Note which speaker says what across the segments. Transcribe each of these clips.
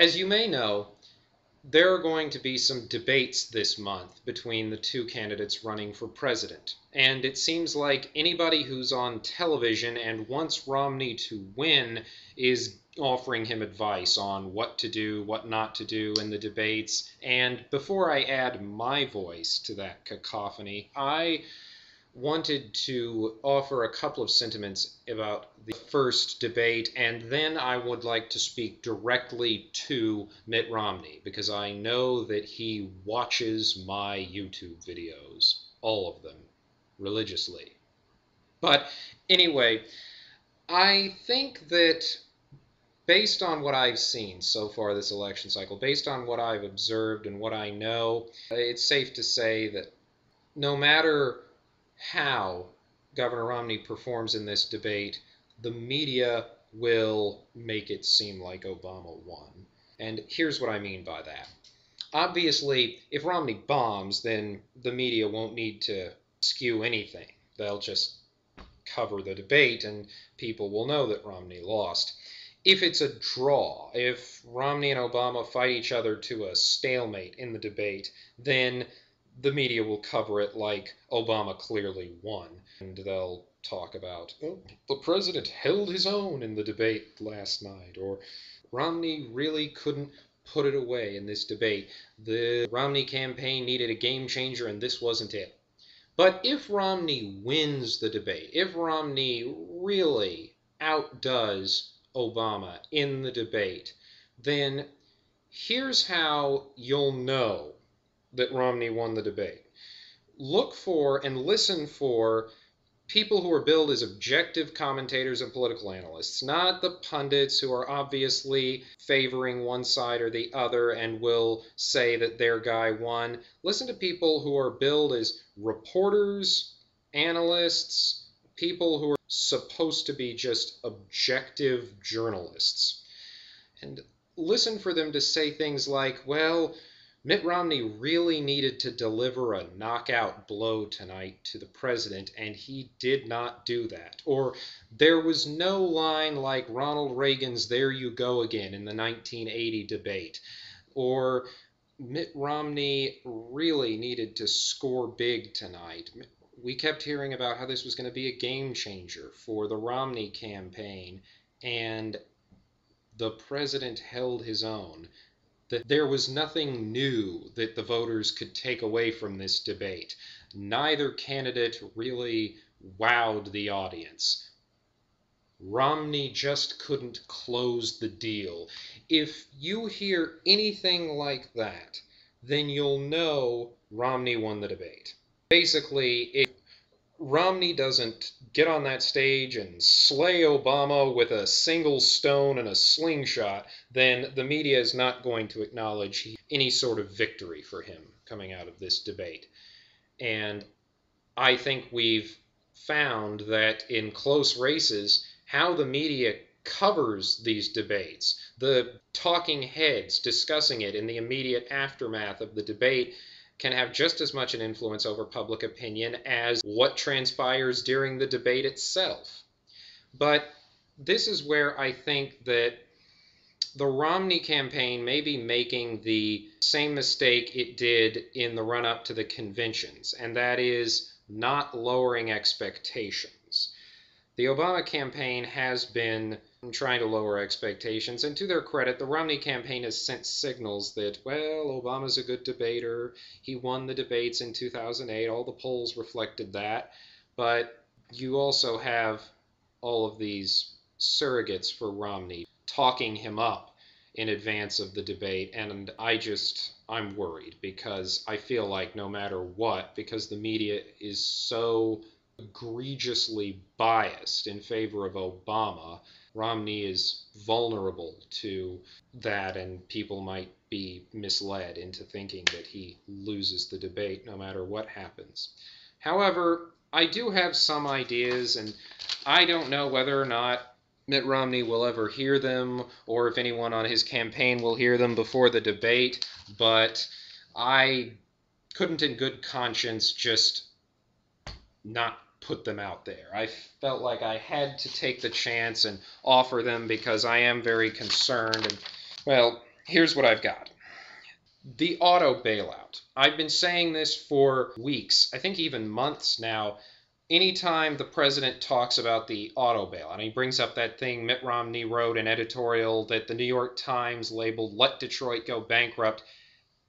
Speaker 1: As you may know, there are going to be some debates this month between the two candidates running for president. And it seems like anybody who's on television and wants Romney to win is offering him advice on what to do, what not to do in the debates. And before I add my voice to that cacophony, I wanted to offer a couple of sentiments about the first debate, and then I would like to speak directly to Mitt Romney, because I know that he watches my YouTube videos, all of them, religiously. But anyway, I think that based on what I've seen so far this election cycle, based on what I've observed and what I know, it's safe to say that no matter how Governor Romney performs in this debate, the media will make it seem like Obama won. And here's what I mean by that. Obviously, if Romney bombs, then the media won't need to skew anything. They'll just cover the debate and people will know that Romney lost. If it's a draw, if Romney and Obama fight each other to a stalemate in the debate, then the media will cover it like Obama clearly won. And they'll talk about, oh, the president held his own in the debate last night, or Romney really couldn't put it away in this debate. The Romney campaign needed a game changer and this wasn't it. But if Romney wins the debate, if Romney really outdoes Obama in the debate, then here's how you'll know that Romney won the debate. Look for and listen for people who are billed as objective commentators and political analysts, not the pundits who are obviously favoring one side or the other and will say that their guy won. Listen to people who are billed as reporters, analysts, people who are supposed to be just objective journalists. And listen for them to say things like, well, Mitt Romney really needed to deliver a knockout blow tonight to the president, and he did not do that. Or there was no line like Ronald Reagan's "There you go again" in the 1980 debate. Or Mitt Romney really needed to score big tonight. We kept hearing about how this was going to be a game changer for the Romney campaign, and the president held his own. That there was nothing new that the voters could take away from this debate. Neither candidate really wowed the audience. Romney just couldn't close the deal. If you hear anything like that, then you'll know Romney won the debate. Basically, if Romney doesn't get on that stage and slay Obama with a single stone and a slingshot, then the media is not going to acknowledge any sort of victory for him coming out of this debate. And I think we've found that in close races, how the media covers these debates, the talking heads discussing it in the immediate aftermath of the debate, can have just as much an influence over public opinion as what transpires during the debate itself. But this is where I think that the Romney campaign may be making the same mistake it did in the run-up to the conventions, and that is not lowering expectations. The Obama campaign has been trying to lower expectations, and to their credit, the Romney campaign has sent signals that, well, Obama's a good debater, he won the debates in 2008, all the polls reflected that, but you also have all of these surrogates for Romney talking him up in advance of the debate, and I'm worried, because I feel like no matter what, because the media is so egregiously biased in favor of Obama, Romney is vulnerable to that, and people might be misled into thinking that he loses the debate no matter what happens. However, I do have some ideas, and I don't know whether or not Mitt Romney will ever hear them, or if anyone on his campaign will hear them before the debate, but I couldn't in good conscience just not put them out there. I felt like I had to take the chance and offer them because I am very concerned. And, well, Here's what I've got. The auto bailout. I've been saying this for weeks, I think even months now. Anytime the president talks about the auto bailout, and he brings up that thing Mitt Romney wrote an editorial that the New York Times labeled "Let Detroit Go Bankrupt,"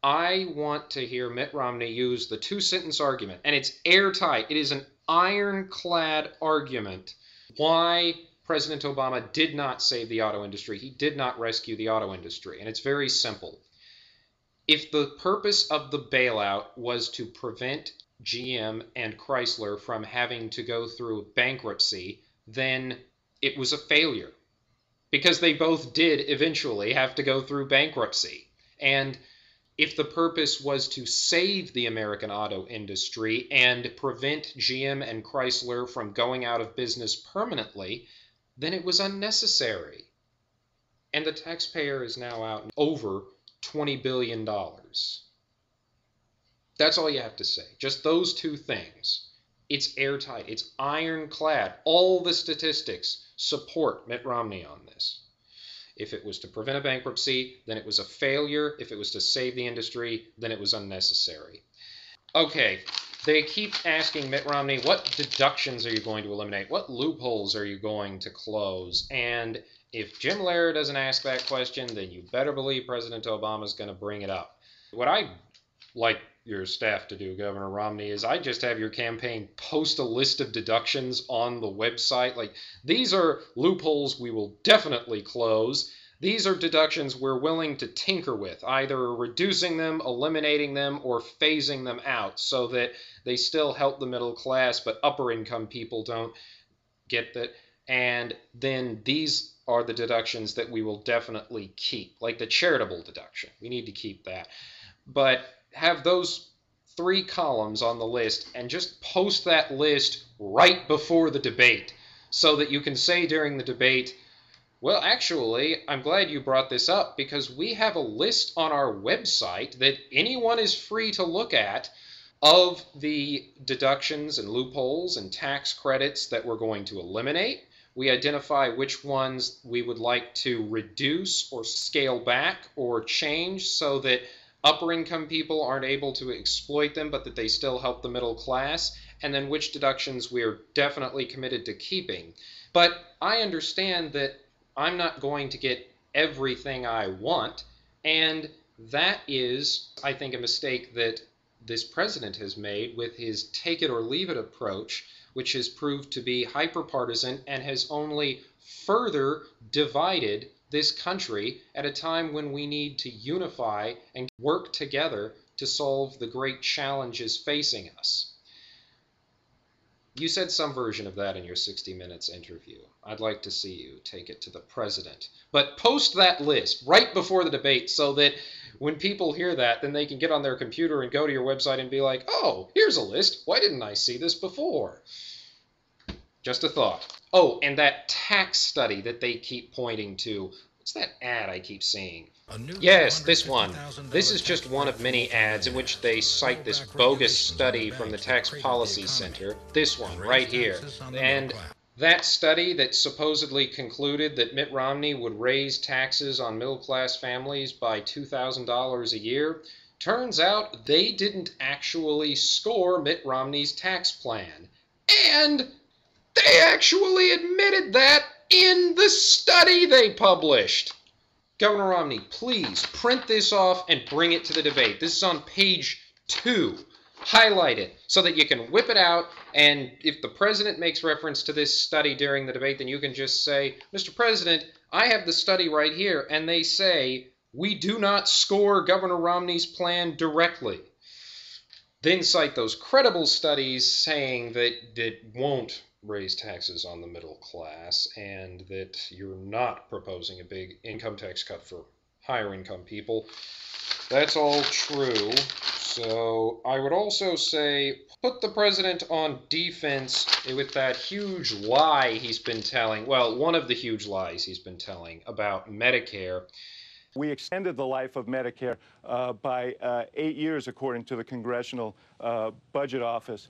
Speaker 1: I want to hear Mitt Romney use the two-sentence argument, and it's airtight. It is an ironclad argument why President Obama did not save the auto industry. He did not rescue the auto industry, and it's very simple. If the purpose of the bailout was to prevent GM and Chrysler from having to go through bankruptcy, then it was a failure because they both did eventually have to go through bankruptcy. And if the purpose was to save the American auto industry and prevent GM and Chrysler from going out of business permanently, then it was unnecessary. And the taxpayer is now out over $20 billion. That's all you have to say. Just those two things. It's airtight. It's ironclad. All the statistics support Mitt Romney on this. If it was to prevent a bankruptcy, then it was a failure. If it was to save the industry, then it was unnecessary. Okay, they keep asking Mitt Romney, what deductions are you going to eliminate? What loopholes are you going to close? And if Jim Lehrer doesn't ask that question, then you better believe President Obama is going to bring it up. What I'd like your staff to do, Governor Romney, is I just have your campaign post a list of deductions on the website. Like, these are loopholes we will definitely close. These are deductions we're willing to tinker with, either reducing them, eliminating them, or phasing them out so that they still help the middle class, but upper income people don't get that. And then these are the deductions that we will definitely keep, like the charitable deduction. We need to keep that. But have those 3 columns on the list and just post that list right before the debate so that you can say during the debate, well, actually, I'm glad you brought this up because we have a list on our website that anyone is free to look at of the deductions and loopholes and tax credits that we're going to eliminate. We identify which ones we would like to reduce or scale back or change so that upper income people aren't able to exploit them, but that they still help the middle class, and then which deductions we're definitely committed to keeping. But I understand that I'm not going to get everything I want, and that is, I think, a mistake that this president has made with his take it or leave it approach, which has proved to be hyper-partisan and has only further divided this country at a time when we need to unify and work together to solve the great challenges facing us. You said some version of that in your 60 Minutes interview. I'd like to see you take it to the president. But post that list right before the debate so that when people hear that, then they can get on their computer and go to your website and be like, oh, here's a list. Why didn't I see this before? Just a thought. Oh, and that tax study that they keep pointing to. What's that ad I keep seeing? Yes, this one. This is just one of many ads in which they cite this bogus study from the Tax Policy Center. This one, right here. And that study that supposedly concluded that Mitt Romney would raise taxes on middle-class families by $2,000 a year, turns out they didn't actually score Mitt Romney's tax plan. And they actually admitted that in the study they published. Governor Romney, please print this off and bring it to the debate. This is on page 2. Highlight it so that you can whip it out, and if the president makes reference to this study during the debate, then you can just say, Mr. President, I have the study right here, and they say, we do not score Governor Romney's plan directly. Then cite those credible studies saying that it won't raise taxes on the middle class and that you're not proposing a big income tax cut for higher income people. That's all true. So I would also say put the president on defense with that huge lie he's been telling. Well, one of the huge lies he's been telling about Medicare.
Speaker 2: We extended the life of Medicare by 8 years, according to the Congressional Budget Office.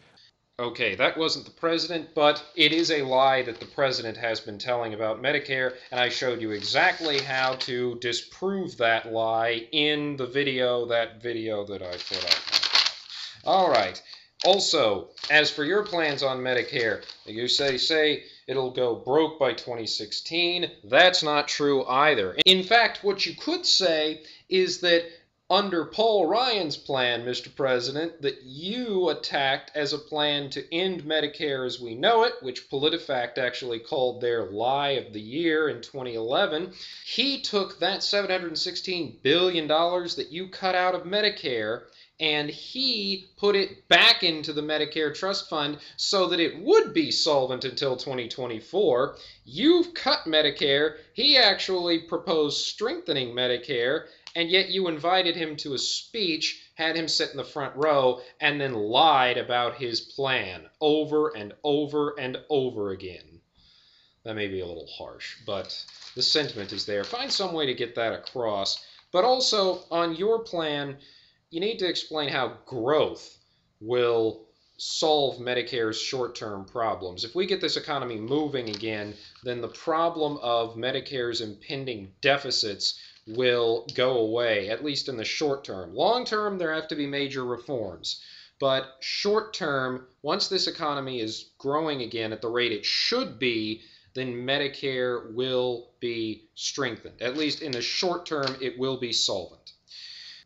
Speaker 1: Okay, that wasn't the president, but it is a lie that the president has been telling about Medicare, and I showed you exactly how to disprove that lie in the video that I put up. All right. Also, as for your plans on Medicare, you say it'll go broke by 2016. That's not true either. In fact, what you could say is that under Paul Ryan's plan, Mr. President, that you attacked as a plan to end Medicare as we know it, which PolitiFact actually called their lie of the year in 2011, he took that $716 billion that you cut out of Medicare and he put it back into the Medicare Trust Fund so that it would be solvent until 2024. You've cut Medicare. He actually proposed strengthening Medicare, and yet you invited him to a speech, had him sit in the front row, and then lied about his plan over and over and over again. That may be a little harsh, but the sentiment is there. Find some way to get that across. But also, on your plan, you need to explain how growth will solve Medicare's short-term problems. If we get this economy moving again, then the problem of Medicare's impending deficits will go away, at least in the short term. Long term, there have to be major reforms. But short term, once this economy is growing again at the rate it should be, then Medicare will be strengthened. At least in the short term, it will be solvent.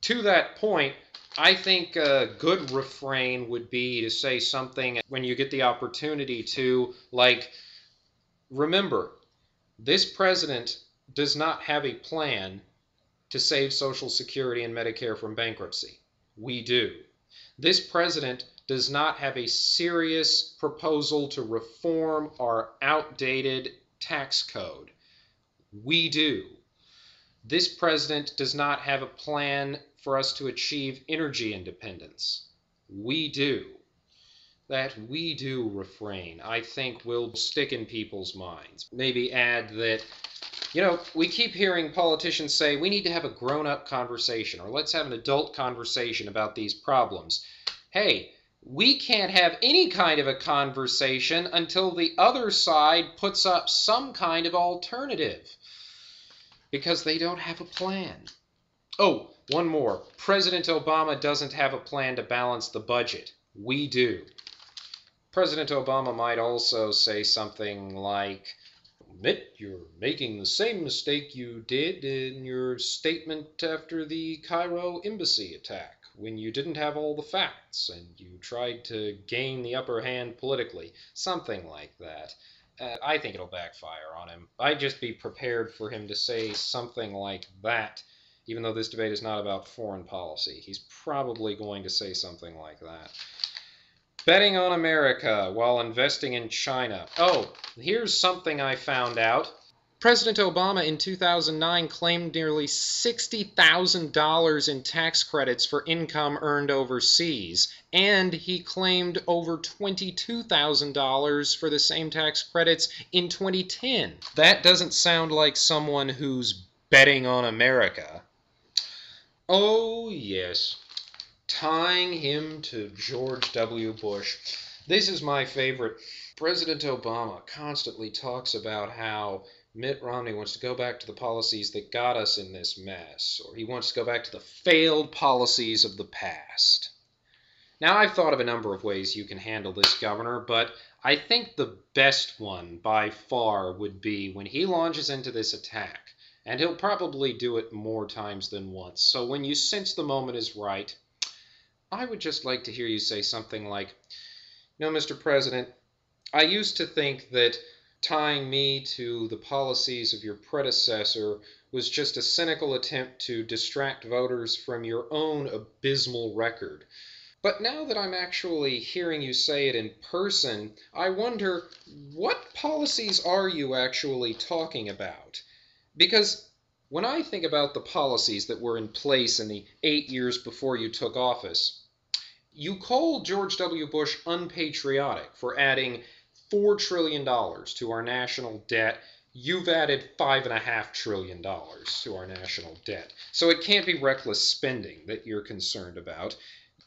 Speaker 1: To that point, I think a good refrain would be to say something when you get the opportunity to, like, remember, this president does not have a plan to save Social Security and Medicare from bankruptcy. We do. This president does not have a serious proposal to reform our outdated tax code. We do. This president does not have a plan for us to achieve energy independence. We do. That "we do" refrain, I think, will stick in people's minds. Maybe add that, we keep hearing politicians say we need to have a grown-up conversation, or let's have an adult conversation about these problems. Hey, we can't have any kind of a conversation until the other side puts up some kind of alternative, because they don't have a plan. Oh, one more. President Obama doesn't have a plan to balance the budget. We do. President Obama might also say something like, admit you're making the same mistake you did in your statement after the Cairo embassy attack, when you didn't have all the facts and you tried to gain the upper hand politically. Something like that. I think it'll backfire on him. I'd just be prepared for him to say something like that, even though this debate is not about foreign policy. He's probably going to say something like that. Betting on America while investing in China. Oh, here's something I found out. President Obama in 2009 claimed nearly $60,000 in tax credits for income earned overseas, and he claimed over $22,000 for the same tax credits in 2010. That doesn't sound like someone who's betting on America. Oh, yes. Tying him to George W. Bush. This is my favorite. President Obama constantly talks about how Mitt Romney wants to go back to the policies that got us in this mess, or he wants to go back to the failed policies of the past. Now, I've thought of a number of ways you can handle this, Governor, but I think the best one by far would be when he launches into this attack, and he'll probably do it more times than once. So when you sense the moment is right, I would just like to hear you say something like, Mr. President, I used to think that tying me to the policies of your predecessor was just a cynical attempt to distract voters from your own abysmal record. But now that I'm actually hearing you say it in person, I wonder, what policies are you actually talking about? Because when I think about the policies that were in place in the 8 years before you took office, you called George W. Bush unpatriotic for adding $4 trillion to our national debt. You've added $5.5 trillion to our national debt. So it can't be reckless spending that you're concerned about.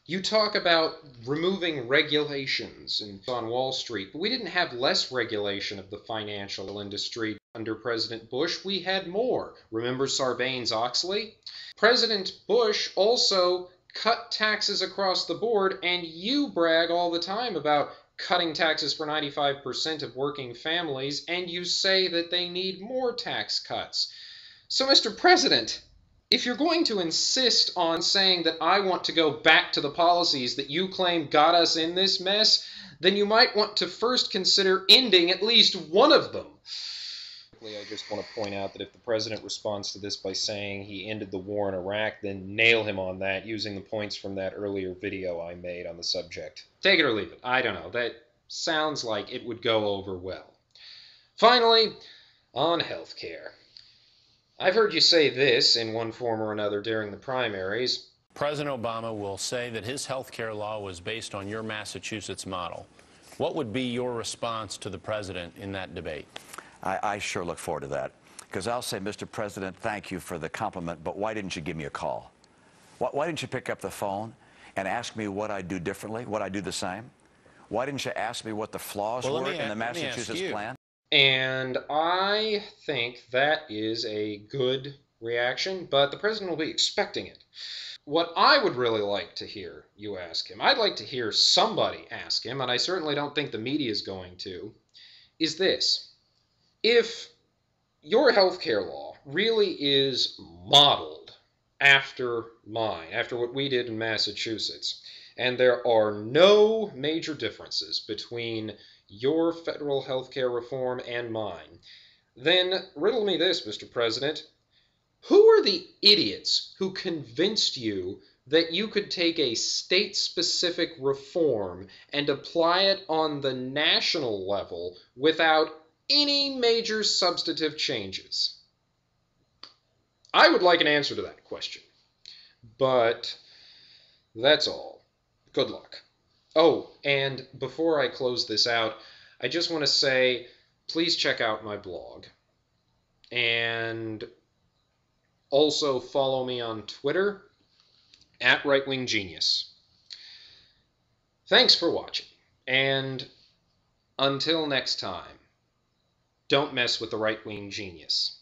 Speaker 1: You talk about removing regulations on Wall Street, but we didn't have less regulation of the financial industry under President Bush. We had more. Remember Sarbanes-Oxley? President Bush also cut taxes across the board, and you brag all the time about cutting taxes for 95% of working families, and you say that they need more tax cuts. So, Mr. President, if you're going to insist on saying that I want to go back to the policies that you claim got us in this mess, then you might want to first consider ending at least one of them. I just want to point out that if the president responds to this by saying he ended the war in Iraq, then nail him on that using the points from that earlier video I made on the subject. Take it or leave it. I don't know. That sounds like it would go over well. Finally, on healthcare. I've heard you say this in one form or another during the primaries.
Speaker 3: President Obama will say that his health care law was based on your Massachusetts model. What would be your response to the president in that debate?
Speaker 4: I sure look forward to that, because I'll say, Mr. President, thank you for the compliment, but why didn't you give me a call? Why didn't you pick up the phone and ask me what I'd do differently, what I'd do the same? Why didn't you ask me what the flaws were in the Massachusetts plan?
Speaker 1: And I think that is a good reaction, but the president will be expecting it. What I would really like to hear you ask him, I'd like to hear somebody ask him, and I certainly don't think the media is going to, is this. If your healthcare law really is modeled after mine, after what we did in Massachusetts, and there are no major differences between your federal healthcare reform and mine, then riddle me this, Mr. President. Who are the idiots who convinced you that you could take a state-specific reform and apply it on the national level without any major substantive changes? I would like an answer to that question. But that's all. Good luck. Oh, and before I close this out, I just want to say, please check out my blog. And also follow me on Twitter, @RightWingGenius. Thanks for watching, and until next time, don't mess with the right-wing genius.